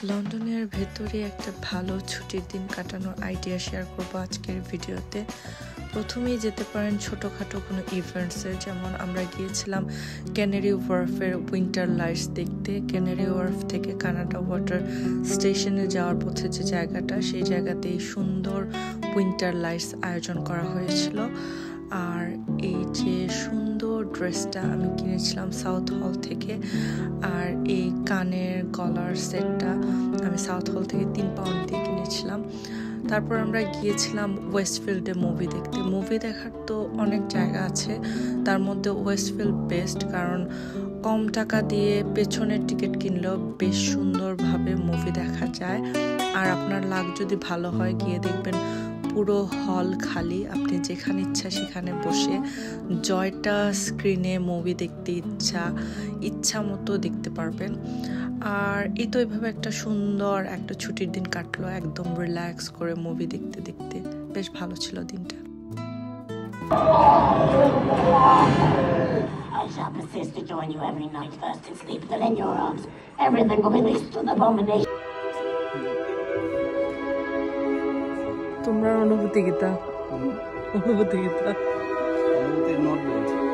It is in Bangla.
লন্ডনের ভেতরে একটা ভালো ছুটির দিন কাটানোর আইডিয়া শেয়ার করব আজকের ভিডিওতে। প্রথমেই যেতে পারেন ছোটোখাটো কোনো ইভেন্টসে, যেমন আমরা গিয়েছিলাম ক্যানারি ওয়ার্ফের উইন্টার লাইটস দেখতে। ক্যানারি ওয়ার্ফ থেকে কানাডা ওয়াটার স্টেশনে যাওয়ার পথে যে জায়গাটা, সেই জায়গাতেই সুন্দর উইন্টার লাইটস আয়োজন করা হয়েছিল। আর এই যে সুন্দর ড্রেসটা আমি কিনেছিলাম সাউথ হল থেকে, আর এই কানের গলার সেটটা আমি সাউথ হল থেকে 3 পাউন্ড দিয়ে কিনেছিলাম। তারপর আমরা গিয়েছিলাম ওয়েস্টফিল্ডে মুভি দেখতে। মুভি দেখার তো অনেক জায়গা আছে, তার মধ্যে ওয়েস্টফিল্ড বেস্ট, কারণ কম টাকা দিয়ে পেছনের টিকিট কিনলেও বেশ সুন্দরভাবে মুভি দেখা যায়। আর আপনার লাক যদি ভালো হয়, গিয়ে দেখবেন পুরো হল খালি, আপনি যেখানে ইচ্ছা সেখানে বসে জয়টা স্ক্রিনে মুভি দেখতে ইচ্ছা মতো দেখতে পারবেন। আর এই তো এইভাবে একটা সুন্দর একটা ছুটির দিন কাটলো, একদম রিল্যাক্স করে মুভি দেখতে দেখতে। বেশ ভালো ছিল দিনটা। I shall persist to join you every night, first in sleep, then in your arms. Everything will be least to the abomination. তোমরা অনুভূতি গীতা